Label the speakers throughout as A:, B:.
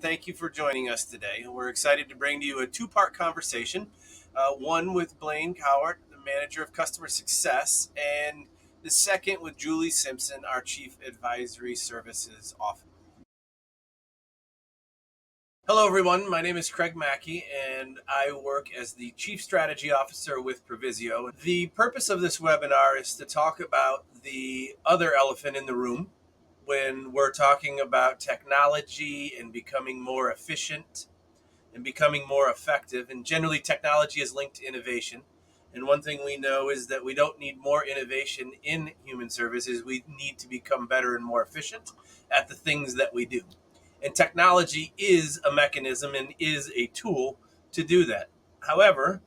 A: thank you for joining us today. We're excited to bring to you a two-part conversation, one with Blaine Cowart, the Manager of Customer Success, and the second with Julie Simpson, our Chief Advisory Services Officer. Hello, everyone. My name is Craig Maki, and I work as the Chief Strategy Officer with Provisio. The purpose of this webinar is to talk about the other elephant in the room when we're talking about technology and becoming more efficient and becoming more effective. And generally, technology is linked to innovation. And one thing we know is that we don't need more innovation in human services. We need to become better and more efficient at the things that we do. And technology is a mechanism and is a tool to do that. However,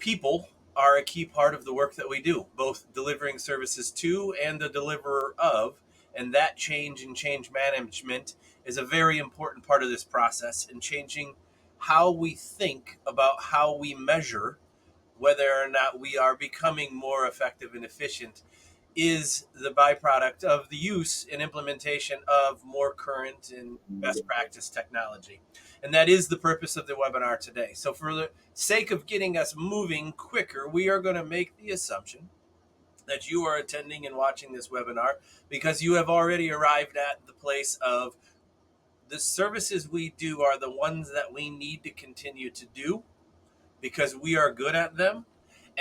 A: people are a key part of the work that we do, both delivering services to and the deliverer of. And that change and change management is a very important part of this process, and changing how we think about how we measure whether or not we are becoming more effective and efficient is the byproduct of the use and implementation of more current and best practice technology. And that is the purpose of the webinar today. So for the sake of getting us moving quicker, we are going to make the assumption that you are attending and watching this webinar because you have already arrived at the place of the services we do are the ones that we need to continue to do because we are good at them.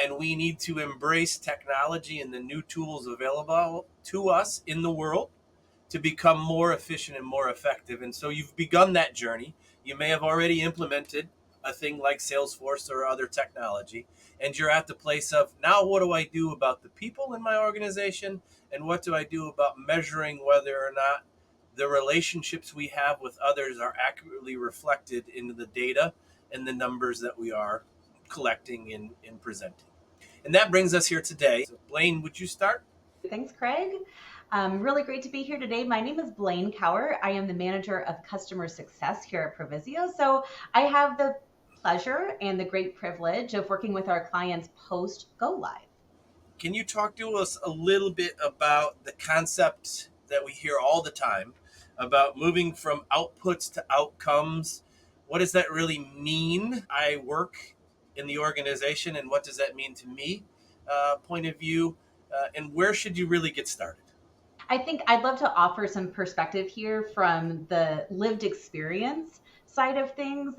A: And we need to embrace technology and the new tools available to us in the world to become more efficient and more effective. And so you've begun that journey. You may have already implemented a thing like Salesforce or other technology, and you're at the place of, now what do I do about the people in my organization? And what do I do about measuring whether or not the relationships we have with others are accurately reflected into the data and the numbers that we are collecting and presenting? And that brings us here today. So Blaine, would you start?
B: Thanks, Craig. Really great to be here today. My name is Blaine Cowart. I am the Manager of Customer Success here at Provisio. So I have the pleasure and the great privilege of working with our clients post go live.
A: Can you talk to us a little bit about the concept that we hear all the time about moving from outputs to outcomes? What does that really mean? I work in the organization, and what does that mean to me? Point of view, and where should you really get started?
B: I think I'd love to offer some perspective here from the lived experience side of things.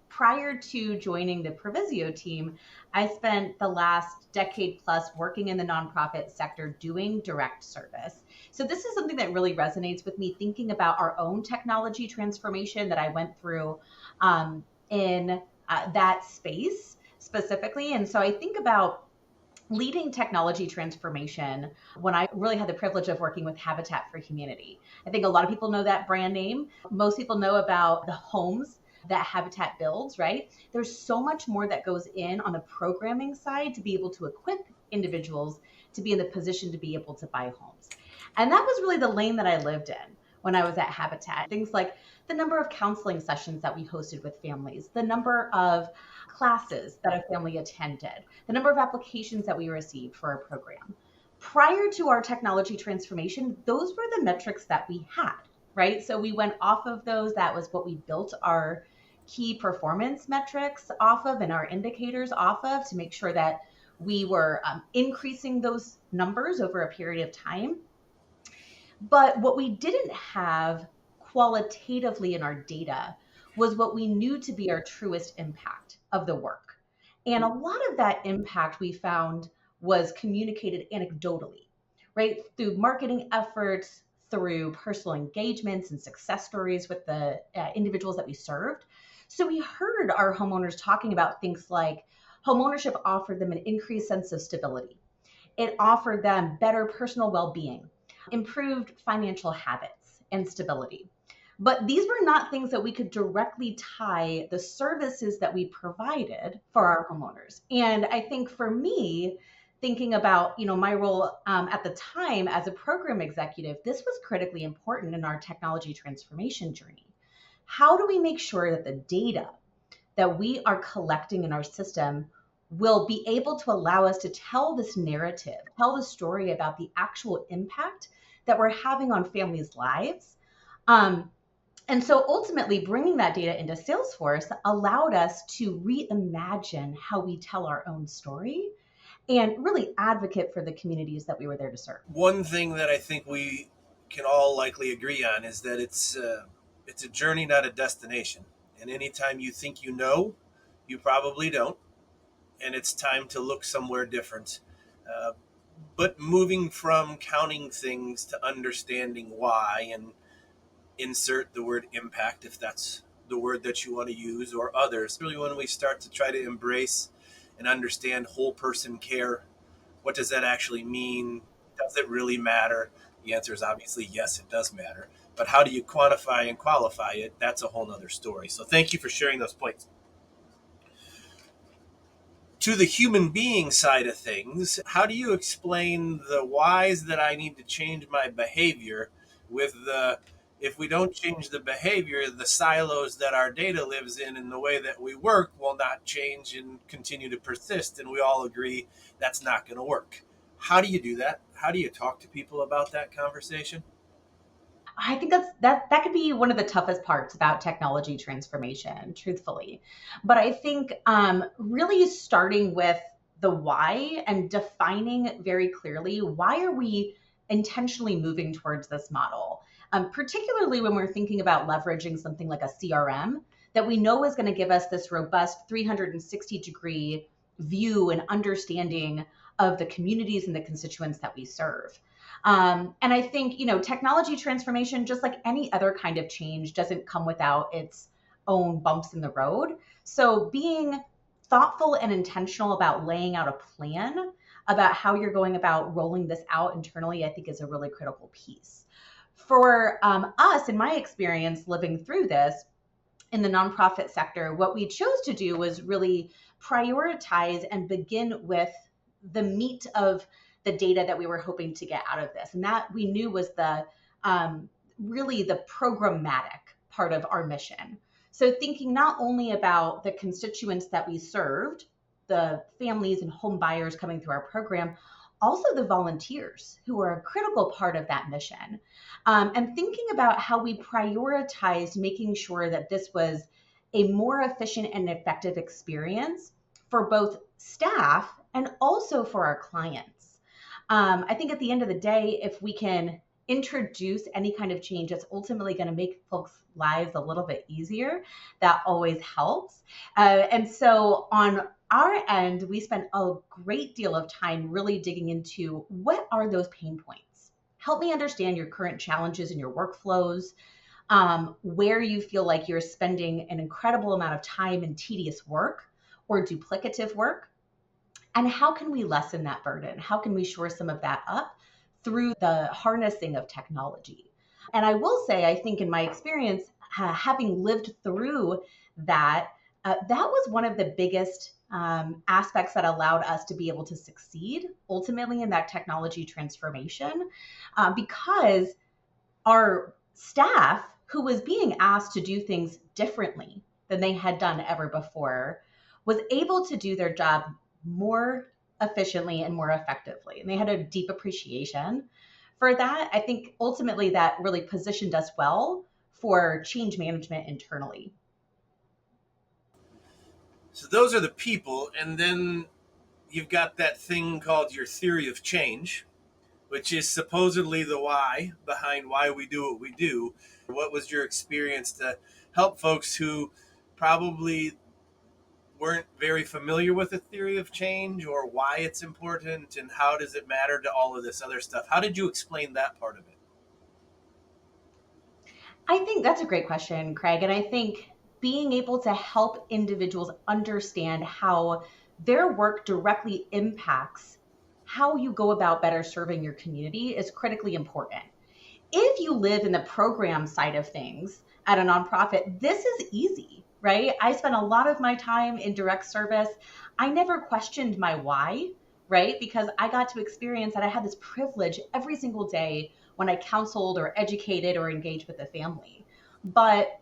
B: Prior to joining the Provisio team, I spent the last decade plus working in the nonprofit sector doing direct service. So this is something that really resonates with me, thinking about our own technology transformation that I went through in that space specifically. And so I think about leading technology transformation when I really had the privilege of working with Habitat for Humanity. I think a lot of people know that brand name. Most people know about the homes that Habitat builds, right? There's so much more that goes in on the programming side to be able to equip individuals to be in the position to be able to buy homes. And that was really the lane that I lived in when I was at Habitat. Things like the number of counseling sessions that we hosted with families, the number of classes that a family attended, the number of applications that we received for our program. Prior to our technology transformation, those were the metrics that we had, right? So we went off of those. That was what we built our key performance metrics off of and our indicators off of to make sure that we were increasing those numbers over a period of time. But what we didn't have qualitatively in our data was what we knew to be our truest impact of the work. And a lot of that impact we found was communicated anecdotally, right? Through marketing efforts, through personal engagements and success stories with the individuals that we served. So we heard our homeowners talking about things like homeownership offered them an increased sense of stability. It offered them better personal well-being, improved financial habits and stability. But these were not things that we could directly tie the services that we provided for our homeowners. And I think for me, thinking about my role at the time as a program executive, this was critically important in our technology transformation journey. How do we make sure that the data that we are collecting in our system will be able to allow us to tell this narrative, tell the story about the actual impact that we're having on families' lives, And so ultimately, bringing that data into Salesforce allowed us to reimagine how we tell our own story and really advocate for the communities that we were there to serve.
A: One thing that I think we can all likely agree on is that it's a journey, not a destination. And anytime you think you know, you probably don't, and it's time to look somewhere different. Uh, but moving from counting things to understanding why, and insert the word impact if that's the word that you want to use, or others. Really, when we start to try to embrace and understand whole person care, what does that actually mean? Does it really matter? The answer is obviously yes, it does matter. But how do you quantify and qualify it? That's a whole nother story. So thank you for sharing those points. To the human being side of things, how do you explain the whys that I need to change my behavior with the if we don't change the behavior, the silos that our data lives in and the way that we work will not change and continue to persist. And we all agree that's not going to work. How do you do that? How do you talk to people about that conversation?
B: I think that could be one of the toughest parts about technology transformation, truthfully. But I think really starting with the why and defining very clearly why are we intentionally moving towards this model, particularly when we're thinking about leveraging something like a CRM that we know is going to give us this robust 360-degree view and understanding of the communities and the constituents that we serve. And I think, technology transformation, just like any other kind of change, doesn't come without its own bumps in the road. So being thoughtful and intentional about laying out a plan about how you're going about rolling this out internally, I think is a really critical piece. For us, in my experience living through this, in the nonprofit sector, what we chose to do was really prioritize and begin with the meat of the data that we were hoping to get out of this. And that we knew was the really the programmatic part of our mission. So thinking not only about the constituents that we served, the families and home buyers coming through our program, also the volunteers who are a critical part of that mission. And thinking about how we prioritized making sure that this was a more efficient and effective experience for both staff and also for our clients. I think at the end of the day, if we can introduce any kind of change that's ultimately going to make folks' lives a little bit easier, that always helps. And so on our end, we spent a great deal of time really digging into what are those pain points. Help me understand your current challenges in your workflows, where you feel like you're spending an incredible amount of time in tedious work or duplicative work. And how can we lessen that burden? How can we shore some of that up through the harnessing of technology? And I will say, I think in my experience, having lived through that, that was one of the biggest aspects that allowed us to be able to succeed ultimately in that technology transformation, because our staff, who was being asked to do things differently than they had done ever before, was able to do their job more efficiently and more effectively. And they had a deep appreciation for that. I think ultimately that really positioned us well for change management internally.
A: So those are the people, and then you've got that thing called your theory of change, which is supposedly the why behind why we do what we do. What was your experience to help folks who probably weren't very familiar with the theory of change, or why it's important and how does it matter to all of this other stuff? How did you explain that part of it?
B: I think that's a great question, Craig. And I think being able to help individuals understand how their work directly impacts how you go about better serving your community is critically important. If you live in the program side of things at a nonprofit, this is easy, right? I spent a lot of my time in direct service. I never questioned my why, right? Because I got to experience that I had this privilege every single day when I counseled or educated or engaged with the family. But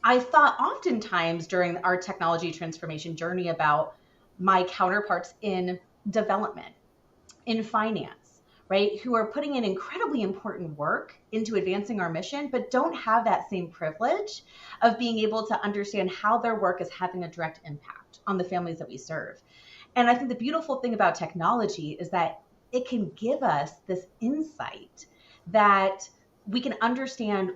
B: I thought oftentimes during our technology transformation journey about my counterparts in development, in finance, right, who are putting in incredibly important work into advancing our mission, but don't have that same privilege of being able to understand how their work is having a direct impact on the families that we serve. And I think the beautiful thing about technology is that it can give us this insight that we can understand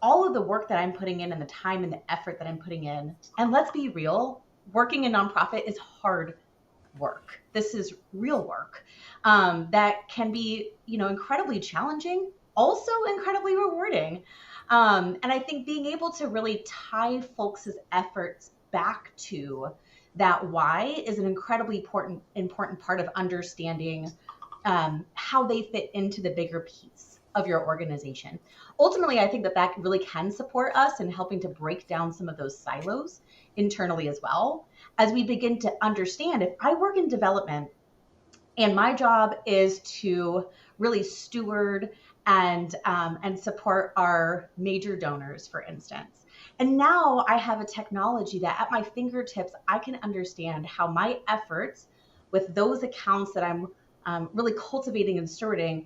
B: all of the work that I'm putting in and the time and the effort that I'm putting in. And let's be real, working in nonprofit is hard work. This is real work that can be, incredibly challenging, also incredibly rewarding. And I think being able to really tie folks' efforts back to that why is an incredibly important part of understanding how they fit into the bigger piece of your organization. Ultimately, I think that really can support us in helping to break down some of those silos internally as well, as we begin to understand if I work in development and my job is to really steward and support our major donors, for instance. And now I have a technology that at my fingertips, I can understand how my efforts with those accounts that I'm really cultivating and stewarding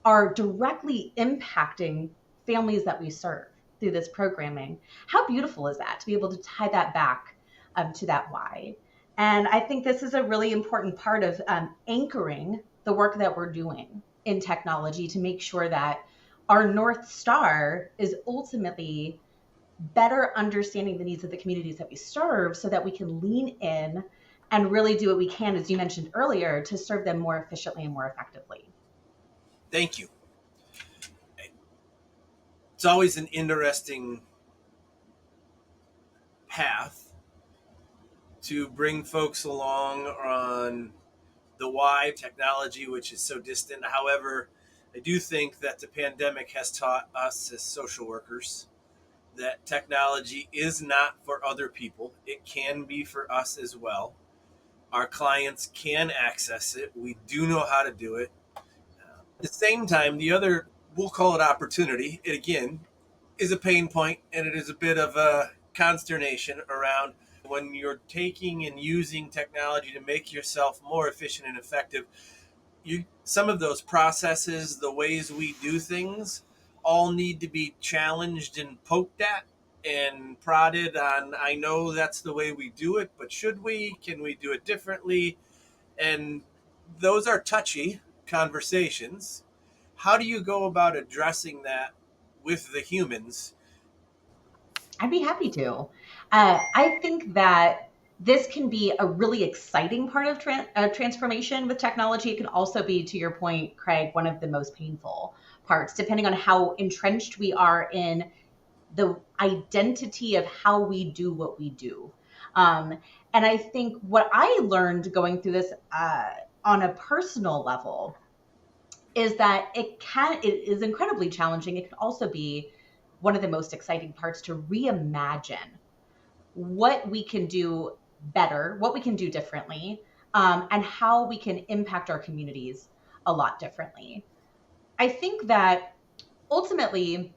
B: are directly impacting families that we serve through this programming. How beautiful is that to be able to tie that back to that why? And I think this is a really important part of anchoring the work that we're doing in technology to make sure that our North Star is ultimately better understanding the needs of the communities that we serve so that we can lean in and really do what we can, as you mentioned earlier, to serve them more efficiently and more effectively.
A: Thank you. It's always an interesting path to bring folks along on the why technology, which is so distant. However, I do think that the pandemic has taught us as social workers that technology is not for other people. It can be for us as well. Our clients can access it. We do know how to do it. At the same time, the other, we'll call it opportunity, it again is a pain point and it is a bit of a consternation around when you're taking and using technology to make yourself more efficient and effective. Some of those processes, the ways we do things, all need to be challenged and poked at and prodded on. I know that's the way we do it, but should we? Can we do it differently? And those are touchy conversations. How do you go about addressing that with the humans?
B: I'd be happy to. I think that this can be a really exciting part of transformation with technology. It can also be, to your point, Craig, one of the most painful parts, depending on how entrenched we are in the identity of how we do what we do. Um, and I think what I learned going through this on a personal level is that it is incredibly challenging. It can also be one of the most exciting parts to reimagine what we can do better, what we can do differently, and how we can impact our communities a lot differently. I think that ultimately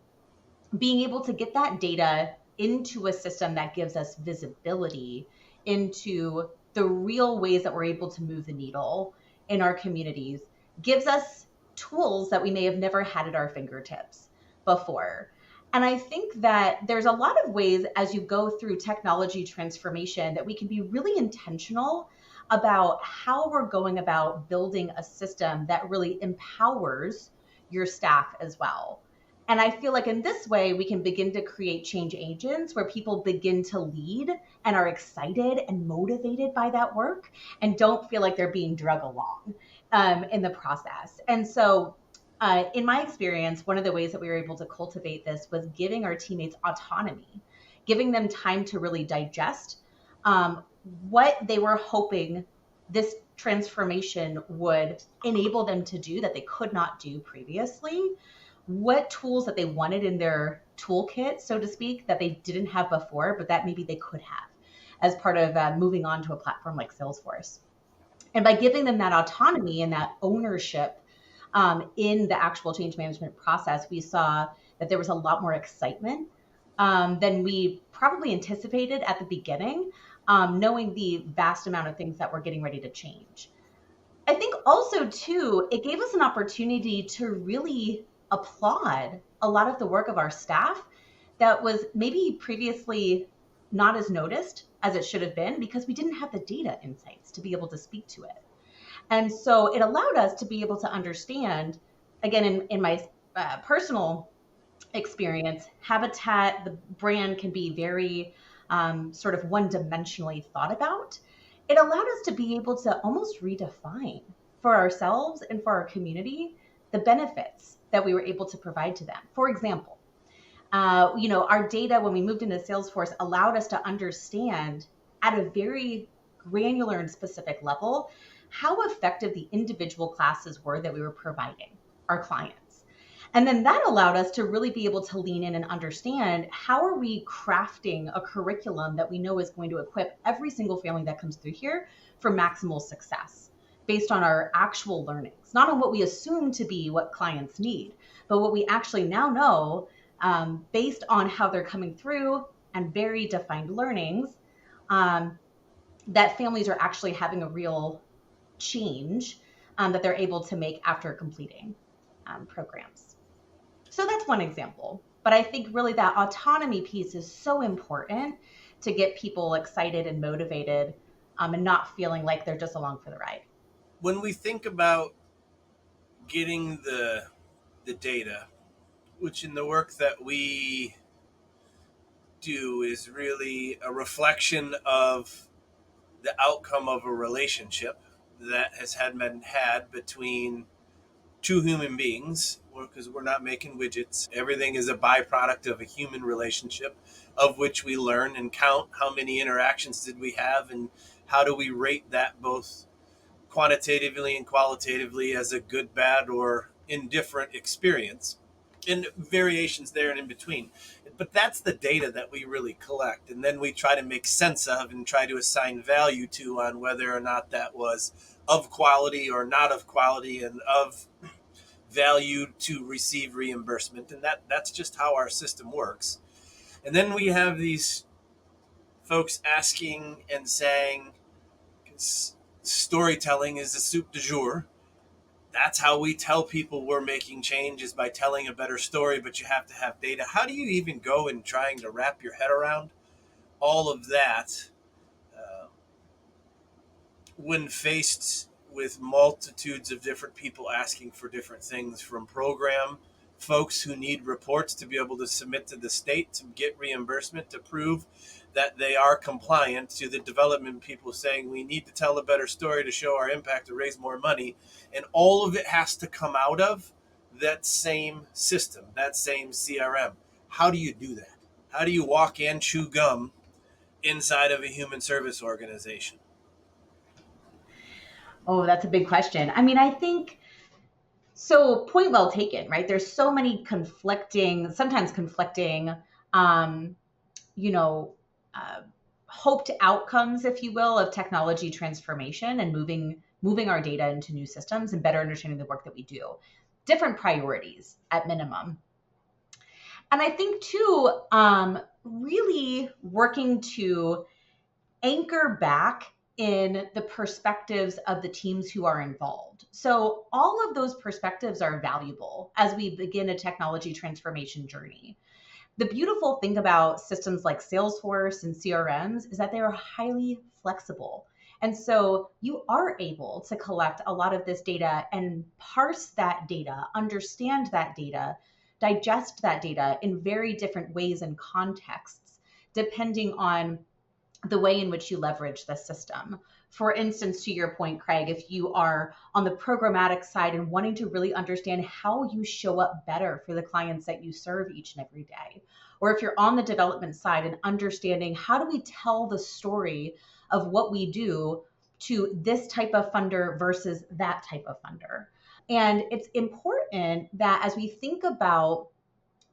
B: being able to get that data into a system that gives us visibility into the real ways that we're able to move the needle in our communities gives us tools that we may have never had at our fingertips before. And I think that there's a lot of ways as you go through technology transformation that we can be really intentional about how we're going about building a system that really empowers your staff as well. And I feel like in this way, we can begin to create change agents where people begin to lead and are excited and motivated by that work and don't feel like they're being drug along in the process. And so, in my experience, one of the ways that we were able to cultivate this was giving our teammates autonomy, giving them time to really digest what they were hoping this transformation would enable them to do that they could not do previously, what tools that they wanted in their toolkit, so to speak, that they didn't have before, but that maybe they could have as part of moving on to a platform like Salesforce. And by giving them that autonomy and that ownership in the actual change management process, we saw that there was a lot more excitement than we probably anticipated at the beginning, knowing the vast amount of things that we're getting ready to change. I think also too, it gave us an opportunity to really applaud a lot of the work of our staff that was maybe previously not as noticed as it should have been because we didn't have the data insights to be able to speak to it. And so it allowed us to be able to understand, again, in my personal experience, Habitat, the brand can be very sort of one dimensionally thought about. It allowed us to be able to almost redefine for ourselves and for our community the benefits that we were able to provide to them. For example, our data when we moved into Salesforce allowed us to understand at a very granular and specific level how effective the individual classes were that we were providing our clients. And then that allowed us to really be able to lean in and understand how are we crafting a curriculum that we know is going to equip every single family that comes through here for maximal success based on our actual learnings, not on what we assume to be what clients need, but what we actually now know based on how they're coming through and very defined learnings, that families are actually having a real change that they're able to make after completing programs. So that's one example. But I think really that autonomy piece is so important to get people excited and motivated and not feeling like they're just along for the ride.
A: When we think about getting the data, which in the work that we do is really a reflection of the outcome of a relationship that has had been had between two human beings, because we're not making widgets. Everything is a byproduct of a human relationship of which we learn and count how many interactions did we have and how do we rate that both quantitatively and qualitatively as a good, bad, or indifferent experience, and variations there and in between. But that's the data that we really collect. And then we try to make sense of and try to assign value to on whether or not that was of quality or not of quality and of value to receive reimbursement. And that's just how our system works. And then we have these folks asking and saying, storytelling is the soup du jour. That's how we tell people we're making change is by telling a better story, but you have to have data. How do you even go in trying to wrap your head around all of that uh, when faced with multitudes of different people asking for different things, from program folks who need reports to be able to submit to the state to get reimbursement to prove that they are compliant, to the development people saying we need to tell a better story to show our impact to raise more money. And all of it has to come out of that same system, that same CRM. How do you do that? How do you walk and chew gum inside of a human service organization?
B: Oh, that's a big question. I mean, I think so. Point well taken, right? There's so many conflicting, sometimes conflicting, um, you know, uh, hoped outcomes, if you will, of technology transformation and moving our data into new systems and better understanding the work that we do. Different priorities at minimum. And I think too, really working to anchor back in the perspectives of the teams who are involved. So all of those perspectives are valuable as we begin a technology transformation journey. The beautiful thing about systems like Salesforce and CRMs is that they are highly flexible. And so you are able to collect a lot of this data and parse that data, understand that data, digest that data in very different ways and contexts, depending on the way in which you leverage the system. For instance, to your point, Craig, if you are on the programmatic side and wanting to really understand how you show up better for the clients that you serve each and every day, or if you're on the development side and understanding how do we tell the story of what we do to this type of funder versus that type of funder. And it's important that as we think about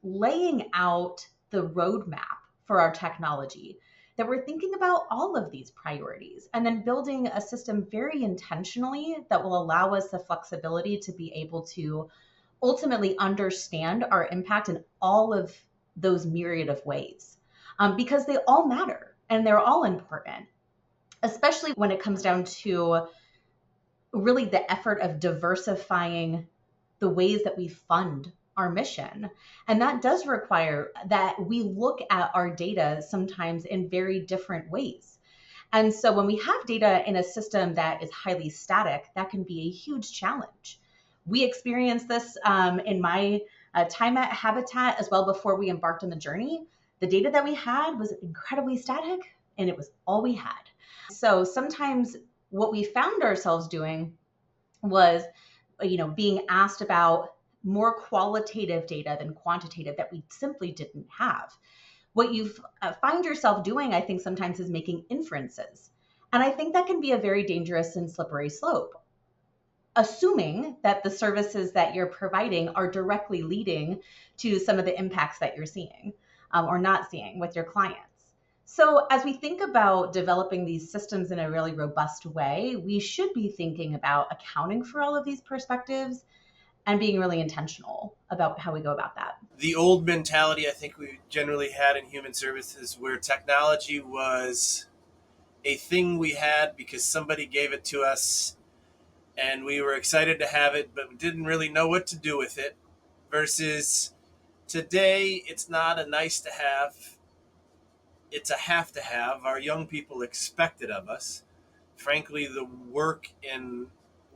B: laying out the roadmap for our technology, that we're thinking about all of these priorities and then building a system very intentionally that will allow us the flexibility to be able to ultimately understand our impact in all of those myriad of ways, because they all matter and they're all important, especially when it comes down to really the effort of diversifying the ways that we fund our mission. And that does require that we look at our data sometimes in very different ways. And so when we have data in a system that is highly static, that can be a huge challenge. We experienced this in my time at Habitat as well before we embarked on the journey. The data that we had was incredibly static and it was all we had. So sometimes what we found ourselves doing was, being asked about more qualitative data than quantitative that we simply didn't have. What you find yourself doing, I think, sometimes is making inferences. And I think that can be a very dangerous and slippery slope, assuming that the services that you're providing are directly leading to some of the impacts that you're seeing or not seeing with your clients. So, as we think about developing these systems in a really robust way, we should be thinking about accounting for all of these perspectives and being really intentional about how we go about that.
A: The old mentality I think we generally had in human services, where technology was a thing we had because somebody gave it to us and we were excited to have it, but didn't really know what to do with it, versus today, it's not a nice to have, it's a have to have. Our young people expect it of us. Frankly, the work in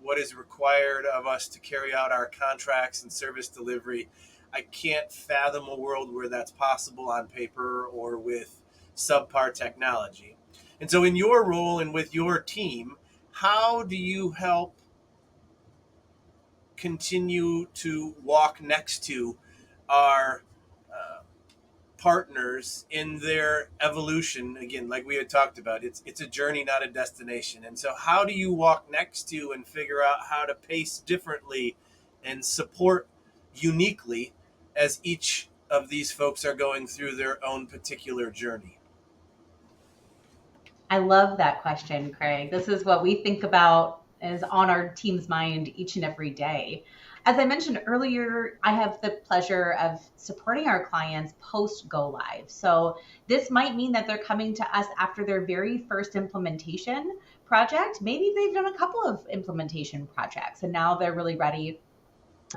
A: what is required of us to carry out our contracts and service delivery, I can't fathom a world where that's possible on paper or with subpar technology. And so, in your role and with your team, how do you help continue to walk next to our partners in their evolution? Again, like we had talked about, it's a journey, not a destination. And so how do you walk next to and figure out how to pace differently and support uniquely as each of these folks are going through their own particular journey?
B: I love that question, Craig. This is what we think about, is on our team's mind each and every day. As I mentioned earlier, I have the pleasure of supporting our clients post go live. So this might mean that they're coming to us after their very first implementation project. Maybe they've done a couple of implementation projects and now they're really ready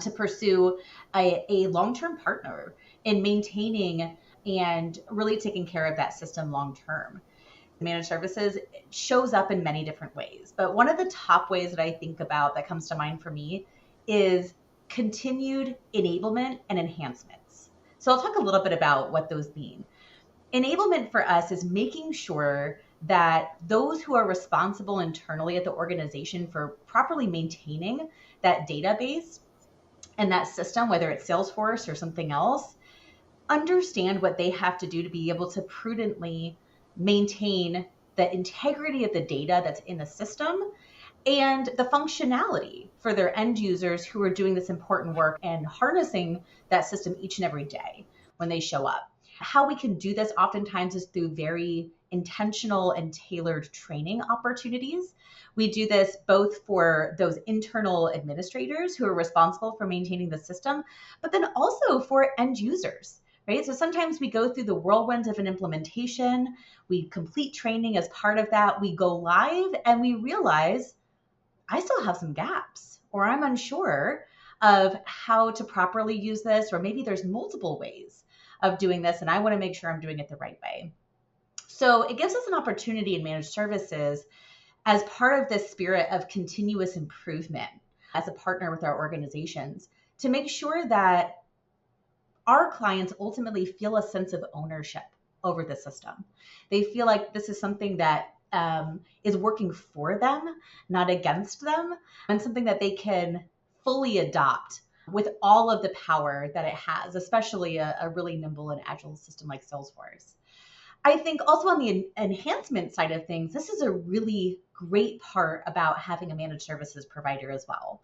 B: to pursue a long-term partner in maintaining and really taking care of that system long-term. Managed services shows up in many different ways. But one of the top ways that I think about that comes to mind for me is continued enablement and enhancements. So I'll talk a little bit about what those mean. Enablement for us is making sure that those who are responsible internally at the organization for properly maintaining that database and that system, whether it's Salesforce or something else, understand what they have to do to be able to prudently maintain the integrity of the data that's in the system and the functionality for their end users who are doing this important work and harnessing that system each and every day when they show up. How we can do this oftentimes is through very intentional and tailored training opportunities. We do this both for those internal administrators who are responsible for maintaining the system, but then also for end users. Right? So sometimes we go through the whirlwind of an implementation, we complete training as part of that, we go live, and we realize I still have some gaps, or I'm unsure of how to properly use this, or maybe there's multiple ways of doing this, and I want to make sure I'm doing it the right way. So it gives us an opportunity in managed services as part of this spirit of continuous improvement as a partner with our organizations to make sure that our clients ultimately feel a sense of ownership over the system. They feel like this is something that is working for them, not against them, and something that they can fully adopt with all of the power that it has, especially a really nimble and agile system like Salesforce. I think also on the enhancement side of things, this is a really great part about having a managed services provider as well.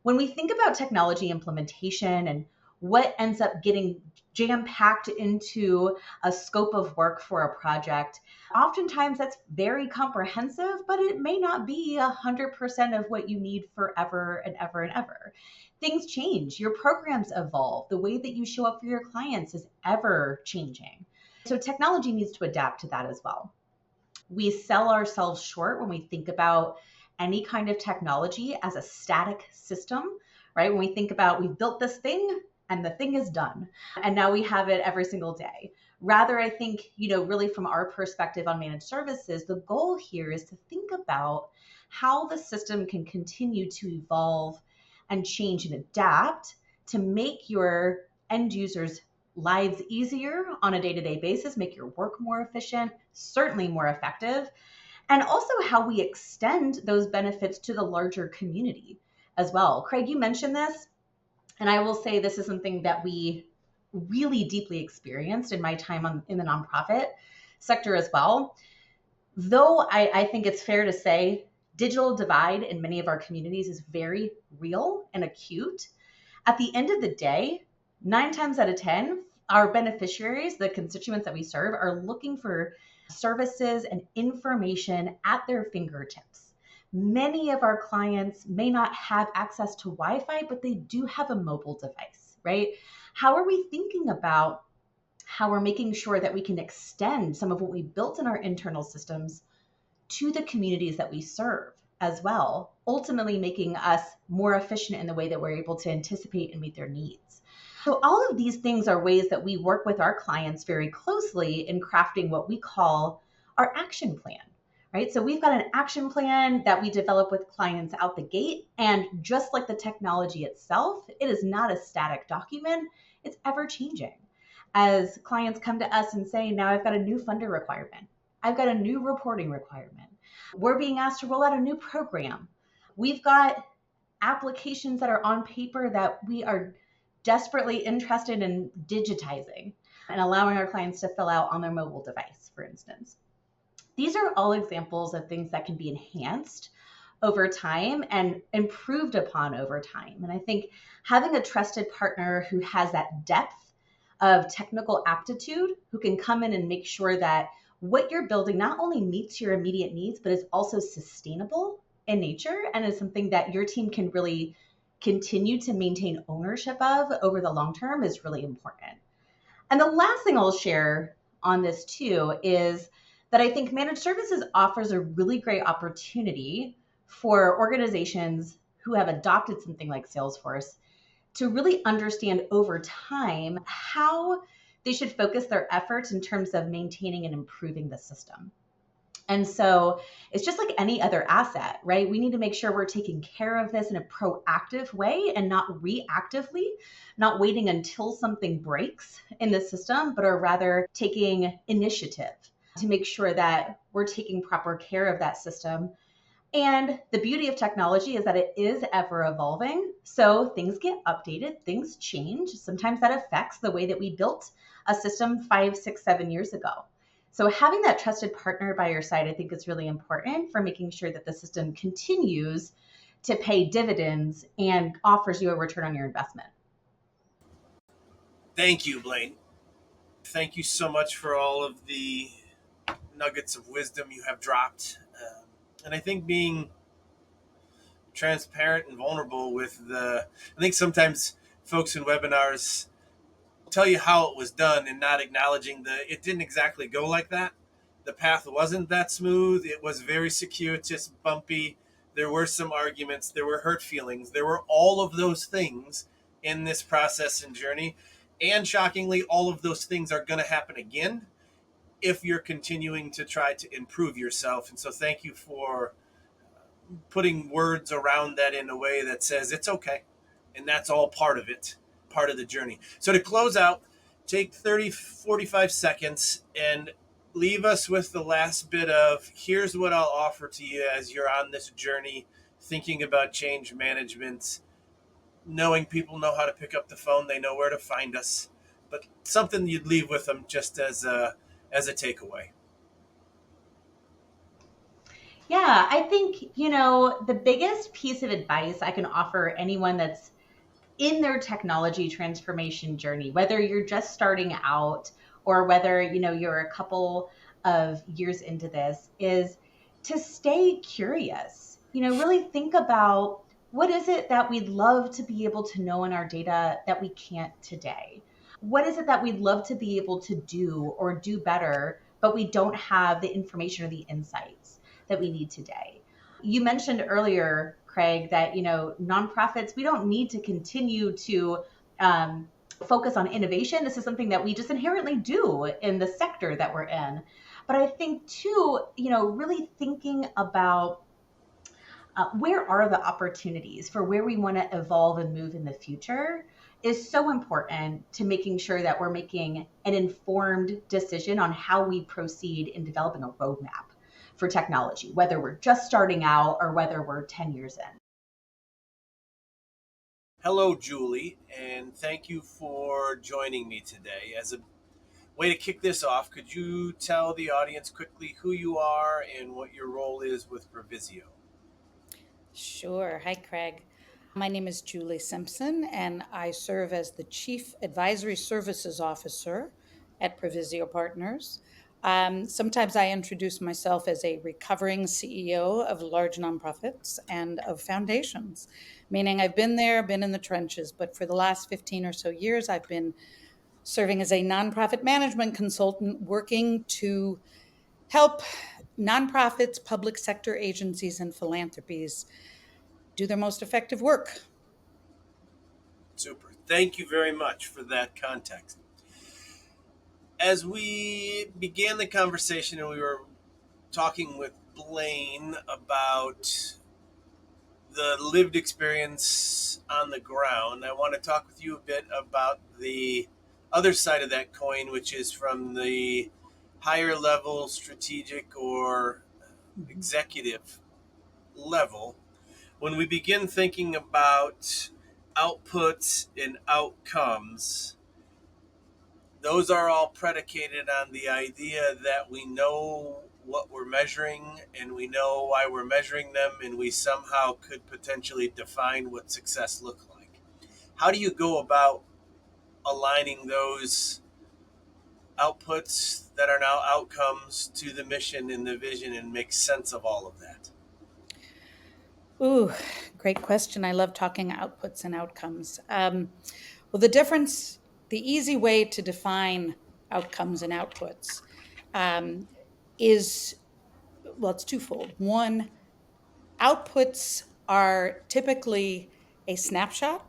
B: When we think about technology implementation and what ends up getting jam-packed into a scope of work for a project, oftentimes that's very comprehensive, but it may not be 100% of what you need forever and ever and ever. Things change, your programs evolve, the way that you show up for your clients is ever changing. So technology needs to adapt to that as well. We sell ourselves short when we think about any kind of technology as a static system, right? When we think about we've built this thing and the thing is done, and now we have it every single day. Rather, I think, really from our perspective on managed services, the goal here is to think about how the system can continue to evolve and change and adapt to make your end users' lives easier on a day-to-day basis, make your work more efficient, certainly more effective, and also how we extend those benefits to the larger community as well. Craig, you mentioned this, and I will say this is something that we really deeply experienced in my time in the nonprofit sector as well. Though I think it's fair to say digital divide in many of our communities is very real and acute. At the end of the day, 9 times out of 10, our beneficiaries, the constituents that we serve, are looking for services and information at their fingertips. Many of our clients may not have access to Wi-Fi, but they do have a mobile device, right? How are we thinking about how we're making sure that we can extend some of what we built in our internal systems to the communities that we serve as well, ultimately making us more efficient in the way that we're able to anticipate and meet their needs? So all of these things are ways that we work with our clients very closely in crafting what we call our action plan, right? So we've got an action plan that we develop with clients out the gate. And just like the technology itself, it is not a static document. It's ever changing. As clients come to us and say, now I've got a new funder requirement, I've got a new reporting requirement, we're being asked to roll out a new program, we've got applications that are on paper that we are desperately interested in digitizing and allowing our clients to fill out on their mobile device, for instance. These are all examples of things that can be enhanced over time and improved upon over time. And I think having a trusted partner who has that depth of technical aptitude, who can come in and make sure that what you're building not only meets your immediate needs, but is also sustainable in nature and is something that your team can really continue to maintain ownership of over the long term, is really important. And the last thing I'll share on this too is that I think managed services offers a really great opportunity for organizations who have adopted something like Salesforce to really understand over time how they should focus their efforts in terms of maintaining and improving the system. And so it's just like any other asset, right? We need to make sure we're taking care of this in a proactive way and not reactively, not waiting until something breaks in the system, but are rather taking initiative to make sure that we're taking proper care of that system. And the beauty of technology is that it is ever evolving. So things get updated, things change. Sometimes that affects the way that we built a system 5, 6, 7 years ago. So having that trusted partner by your side, I think, is really important for making sure that the system continues to pay dividends and offers you a return on your investment.
A: Thank you, Blaine. Thank you so much for all of the nuggets of wisdom you have dropped. And I think being transparent and vulnerable I think sometimes folks in webinars tell you how it was done and not acknowledging it didn't exactly go like that. The path wasn't that smooth. It was very circuitous, bumpy. There were some arguments. There were hurt feelings. There were all of those things in this process and journey. And shockingly, all of those things are going to happen again if you're continuing to try to improve yourself. And so thank you for putting words around that in a way that says it's okay. And that's all part of it, part of the journey. So to close out, take 30, 45 seconds and leave us with the last bit of, here's what I'll offer to you as you're on this journey, thinking about change management, knowing people know how to pick up the phone, they know where to find us, but something you'd leave with them just as a takeaway.
B: Yeah, I think, the biggest piece of advice I can offer anyone that's in their technology transformation journey, whether you're just starting out or whether, you're a couple of years into this, is to stay curious. Really think about, what is it that we'd love to be able to know in our data that we can't today? What is it that we'd love to be able to do or do better, but we don't have the information or the insights that we need today? You mentioned earlier, Craig, that nonprofits, we don't need to continue to um, focus on innovation. This is something that we just inherently do in the sector that we're in. But I think too, really thinking about where are the opportunities for where we want to evolve and move in the future is so important to making sure that we're making an informed decision on how we proceed in developing a roadmap for technology, whether we're just starting out or whether we're 10 years in.
A: Hello, Julie, and thank you for joining me today. As a way to kick this off, could you tell the audience quickly who you are and what your role is with Provisio?
C: Sure. Hi, Craig. My name is Julie Simpson, and I serve as the Chief Advisory Services Officer at Provisio Partners. Sometimes I introduce myself as a recovering CEO of large nonprofits and of foundations, meaning I've been there, been in the trenches, but for the last 15 or so years, I've been serving as a nonprofit management consultant working to help nonprofits, public sector agencies, and philanthropies do their most effective work.
A: Super. Thank you very much for that context. As we began the conversation and we were talking with Blaine about the lived experience on the ground, I want to talk with you a bit about the other side of that coin, which is from the higher level strategic or
C: Mhm.
A: executive level. When we begin thinking about outputs and outcomes, those are all predicated on the idea that we know what we're measuring and we know why we're measuring them, and we somehow could potentially define what success looks like. How do you go about aligning those outputs that are now outcomes to the mission and the vision and make sense of all of that?
C: Ooh, great question. I love talking outputs and outcomes. Well, the easy way to define outcomes and outputs um, is, well, it's twofold. One, outputs are typically a snapshot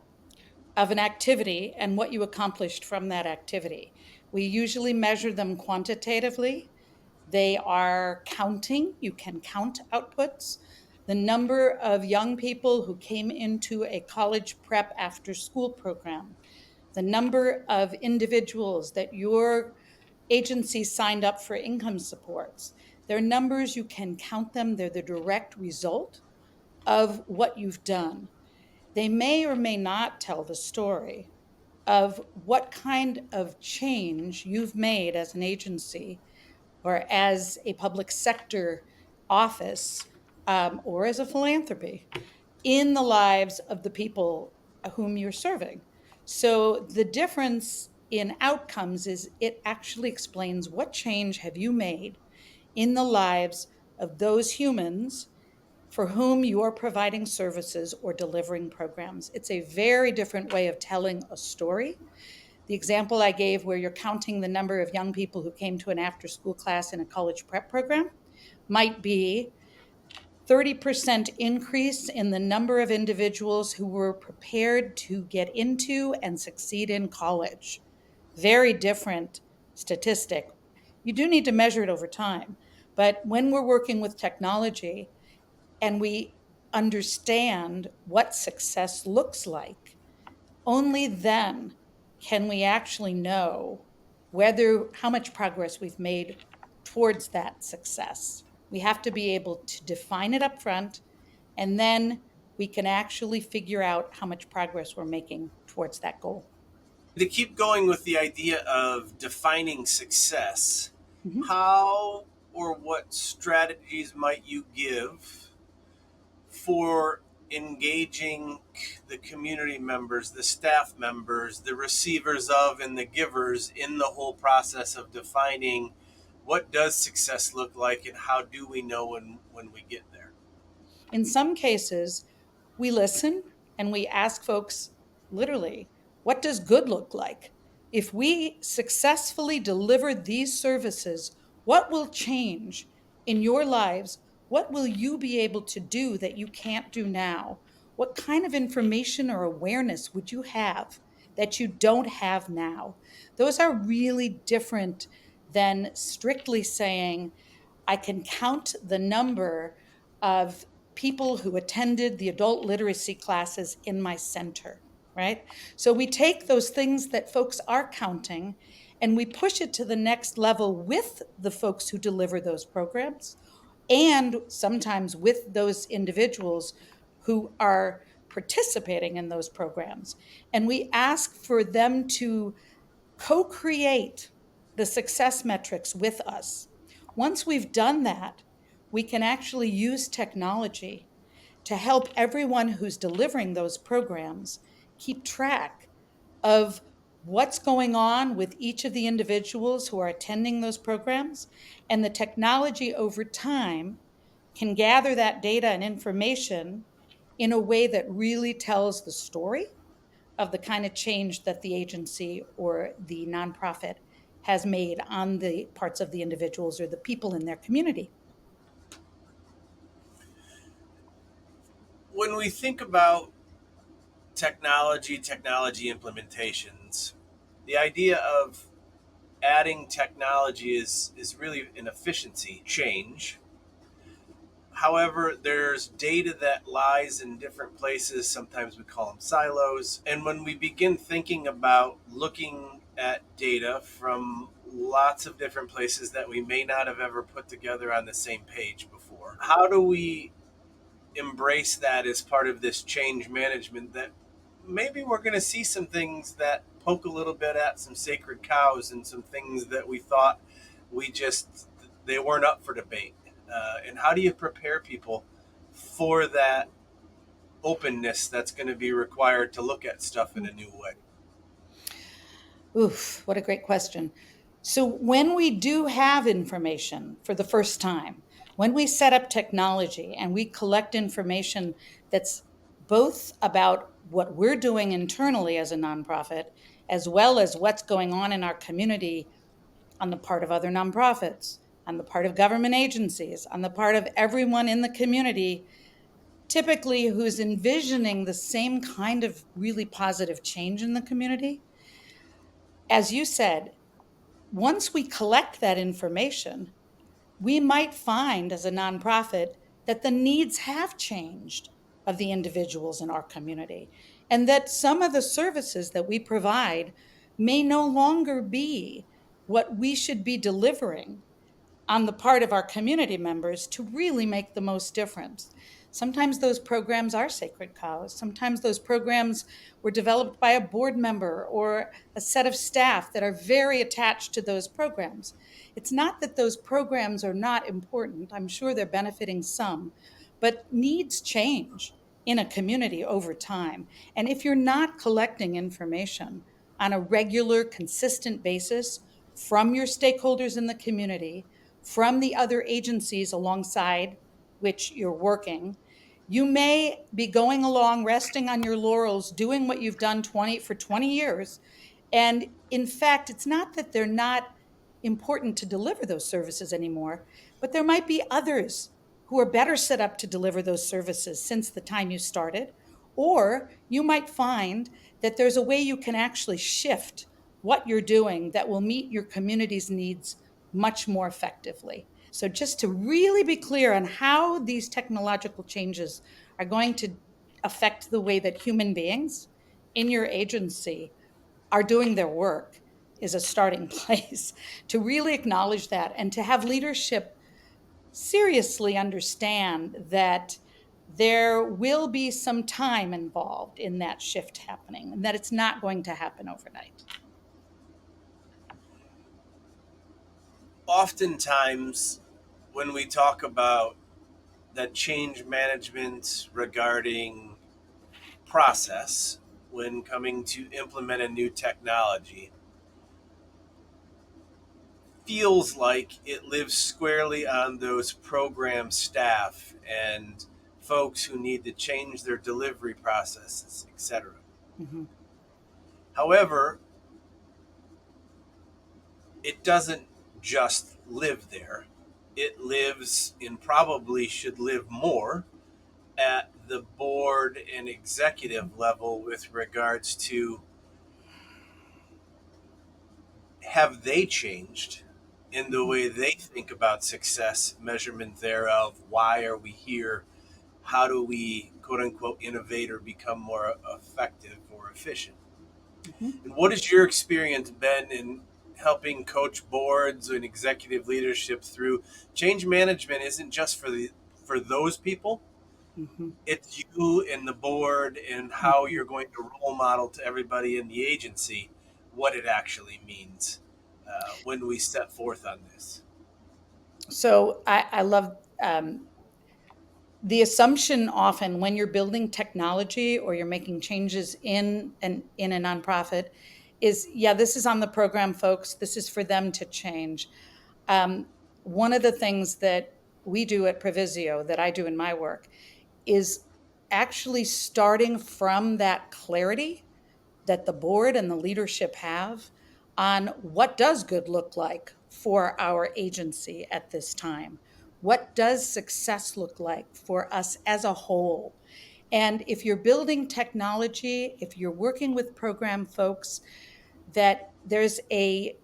C: of an activity and what you accomplished from that activity. We usually measure them quantitatively. They are counting, you can count outputs. The number of young people who came into a college prep after school program, the number of individuals that your agency signed up for income supports. They're numbers, you can count them, they're the direct result of what you've done. They may or may not tell the story of what kind of change you've made as an agency or as a public sector office or as a philanthropy in the lives of the people whom you're serving. So the difference in outcomes is it actually explains what change have you made in the lives of those humans for whom you are providing services or delivering programs. It's a very different way of telling a story. The example I gave, where you're counting the number of young people who came to an after school class in a college prep program, might be 30% increase in the number of individuals who were prepared to get into and succeed in college. Very different statistic. You do need to measure it over time. But when we're working with technology and we understand what success looks like, only then can we actually know whether how much progress we've made towards that success. We have to be able to define it up front, and then we can actually figure out how much progress we're making towards that goal.
A: To keep going with the idea of defining success,
C: Mhm.
A: how or what strategies might you give for engaging the community members, the staff members, the receivers of, and the givers in the whole process of defining what does success look like and how do we know when we get there?
C: In some cases, we listen and we ask folks literally, what does good look like? If we successfully deliver these services, what will change in your lives What will you be able to do that you can't do now? What kind of information or awareness would you have that you don't have now? Those are really different than strictly saying, I can count the number of people who attended the adult literacy classes in my center, right? So we take those things that folks are counting and we push it to the next level with the folks who deliver those programs and sometimes with those individuals who are participating in those programs. And we ask for them to co-create the success metrics with us. Once we've done that, we can actually use technology to help everyone who's delivering those programs keep track of what's going on with each of the individuals who are attending those programs. And the technology over time can gather that data and information in a way that really tells the story of the kind of change that the agency or the nonprofit has made on the parts of the individuals or the people in their community.
A: When we think about technology implementations, the idea of adding technology is really an efficiency change. However, there's data that lies in different places. Sometimes we call them silos. And when we begin thinking about looking at data from lots of different places that we may not have ever put together on the same page before, how do we embrace that as part of this change management that maybe we're going to see some things that poke a little bit at some sacred cows and some things that we thought we just they weren't up for debate, and how do you prepare people for that openness that's going to be required to look at stuff in a new way?
C: Oof, what a great question. So, when we do have information for the first time, when we set up technology and we collect information that's both about what we're doing internally as a nonprofit, as well as what's going on in our community on the part of other nonprofits, on the part of government agencies, on the part of everyone in the community, typically who's envisioning the same kind of really positive change in the community. As you said, once we collect that information, we might find as a nonprofit that the needs have changed of the individuals in our community, and that some of the services that we provide may no longer be what we should be delivering on the part of our community members to really make the most difference. Sometimes those programs are sacred cows. Sometimes those programs were developed by a board member or a set of staff that are very attached to those programs. It's not that those programs are not important. I'm sure they're benefiting some, but needs change in a community over time. And if you're not collecting information on a regular, consistent basis from your stakeholders in the community, from the other agencies alongside which you're working, you may be going along, resting on your laurels, doing what you've done 20 years. And in fact, it's not that they're not important to deliver those services anymore, but there might be others who are better set up to deliver those services since the time you started. Or you might find that there's a way you can actually shift what you're doing that will meet your community's needs much more effectively. So, just to really be clear on how these technological changes are going to affect the way that human beings in your agency are doing their work is a starting place to really acknowledge that and to have leadership seriously understand that there will be some time involved in that shift happening and that it's not going to happen overnight.
A: Oftentimes, when we talk about that change management regarding process when coming to implement a new technology, feels like it lives squarely on those program staff and folks who need to change their delivery processes, etc.
C: Mm-hmm.
A: However, it doesn't just live there. it lives and probably should live more at the board and executive level with regards to, have they changed in the way they think about success, measurement thereof? Why are we here? How do we, quote unquote, innovate or become more effective or efficient?
C: Mhm.
A: And what has your experience been in helping coach boards and executive leadership through change management? Isn't just for those people,
C: Mhm.
A: it's you and the board, and how
C: Mhm.
A: you're going to role model to everybody in the agency what it actually means when we step forth on this.
C: So I love the assumption often when you're building technology or you're making changes in a nonprofit is, yeah, this is on the program folks. This is for them to change. Um, One of the things that we do at Provisio, that I do in my work, is actually starting from that clarity that the board and the leadership have on what does good look like for our agency at this time. What does success look like for us as a whole? And if you're building technology, if you're working with program folks, that there's a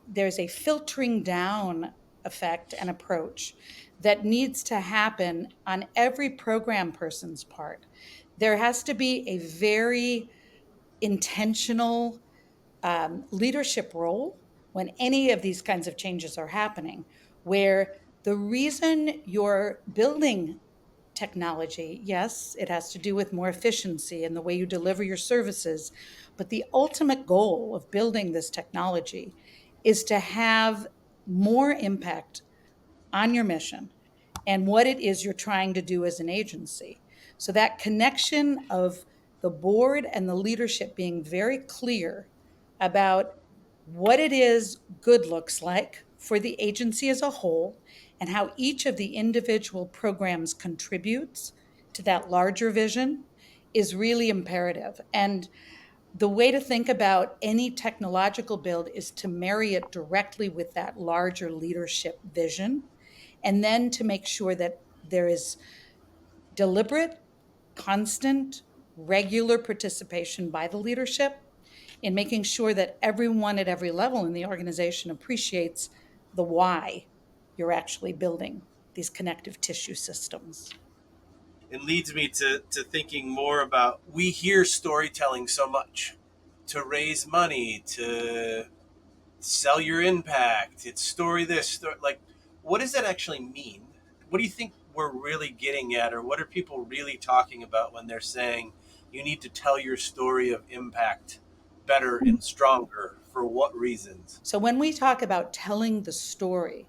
C: filtering down effect and approach that needs to happen on every program person's part. There has to be a very intentional leadership role when any of these kinds of changes are happening, where the reason you're building technology, yes, it has to do with more efficiency in the way you deliver your services, but the ultimate goal of building this technology is to have more impact on your mission and what it is you're trying to do as an agency. So that connection of the board and the leadership being very clear about what it is good looks like for the agency as a whole and how each of the individual programs contributes to that larger vision is really imperative. And the way to think about any technological build is to marry it directly with that larger leadership vision, and then to make sure that there is deliberate, constant, regular participation by the leadership in making sure that everyone at every level in the organization appreciates the why you're actually building these connective tissue systems.
A: It leads me to thinking more about, we hear storytelling so much to raise money, to sell your impact. It's story this, story, like, what does that actually mean? What do you think we're really getting at, or what are people really talking about when they're saying you need to tell your story of impact better and stronger? For what reasons?
C: So when we talk about telling the story,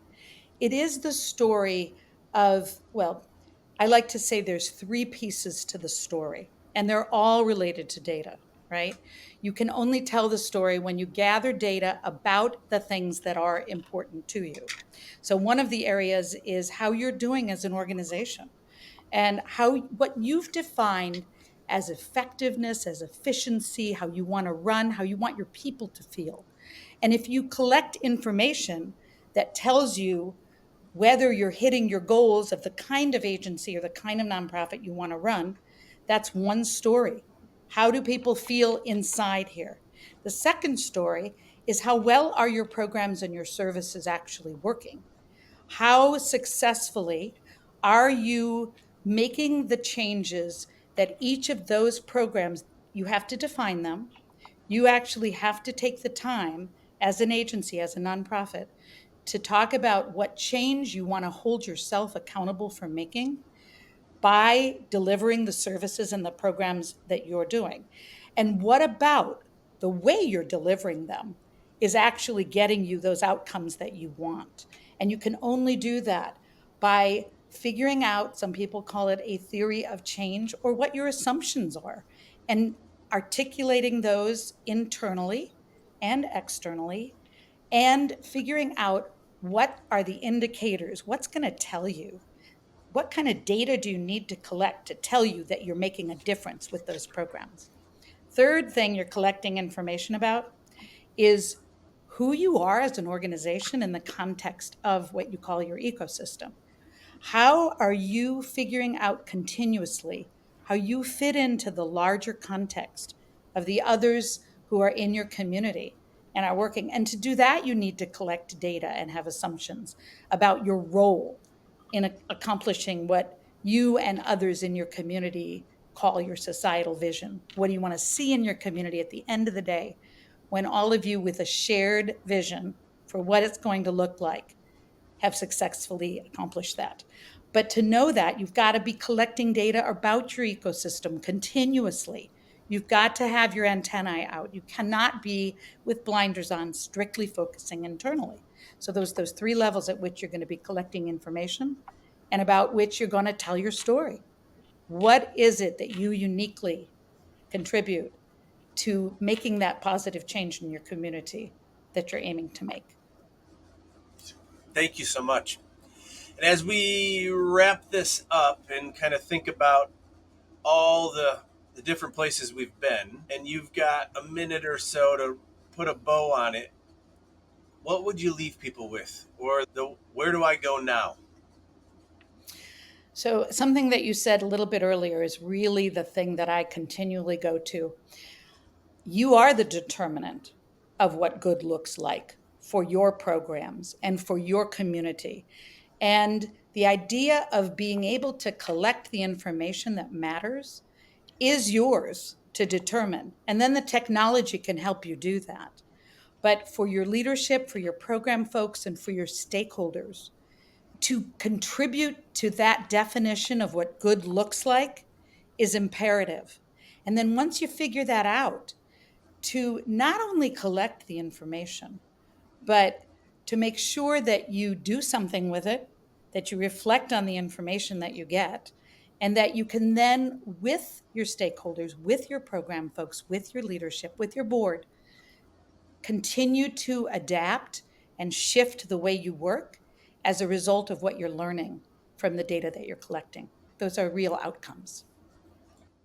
C: it is the story of, well, I like to say there's three pieces to the story, and they're all related to data, right? You can only tell the story when you gather data about the things that are important to you. So one of the areas is how you're doing as an organization and how what you've defined as effectiveness, as efficiency, how you want to run, how you want your people to feel. And if you collect information that tells you whether you're hitting your goals of the kind of agency or the kind of nonprofit you want to run, that's one story. How do people feel inside here? The second story is how well are your programs and your services actually working? How successfully are you making the changes that each of those programs, you have to define them. You actually have to take the time as an agency, as a nonprofit, to talk about what change you want to hold yourself accountable for making by delivering the services and the programs that you're doing. And what about the way you're delivering them is actually getting you those outcomes that you want? And you can only do that by figuring out, some people call it a theory of change, or what your assumptions are, and articulating those internally and externally, and figuring out what are the indicators, what's going to tell you, what kind of data do you need to collect to tell you that you're making a difference with those programs? Third thing you're collecting information about is who you are as an organization in the context of what you call your ecosystem. How are you figuring out continuously how you fit into the larger context of the others who are in your community and are working? And to do that, you need to collect data and have assumptions about your role in accomplishing what you and others in your community call your societal vision. What do you want to see in your community at the end of the day when all of you with a shared vision for what it's going to look like have successfully accomplished that? But to know that, you've got to be collecting data about your ecosystem continuously. You've got to have your antennae out. You cannot be with blinders on, strictly focusing internally. So those three levels at which you're going to be collecting information and about which you're going to tell your story. What is it that you uniquely contribute to making that positive change in your community that you're aiming to make?
A: Thank you so much. And as we wrap this up and kind of think about all the different places we've been, and you've got a minute or so to put a bow on it, what would you leave people with? Or the where do I go now?
C: So, something that you said a little bit earlier is really the thing that I continually go to. You are the determinant of what good looks like for your programs and for your community. And the idea of being able to collect the information that matters is yours to determine. And then the technology can help you do that. But for your leadership, for your program folks, and for your stakeholders, to contribute to that definition of what good looks like is imperative. And then once you figure that out, to not only collect the information, but to make sure that you do something with it, that you reflect on the information that you get, and that you can then, with your stakeholders, with your program folks, with your leadership, with your board, continue to adapt and shift the way you work as a result of what you're learning from the data that you're collecting. Those are real outcomes.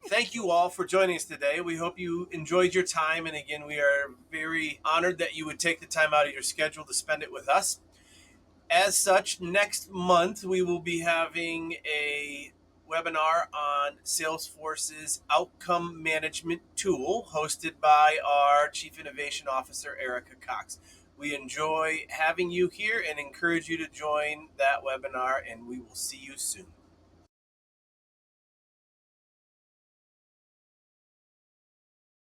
A: Thank you all for joining us today. We hope you enjoyed your time. And again, we are very honored that you would take the time out of your schedule to spend it with us. As such, next month we will be having a webinar on Salesforce's outcome management tool hosted by our Chief Innovation Officer, Erica Cox. We enjoy having you here and encourage you to join that webinar, and we will see you soon.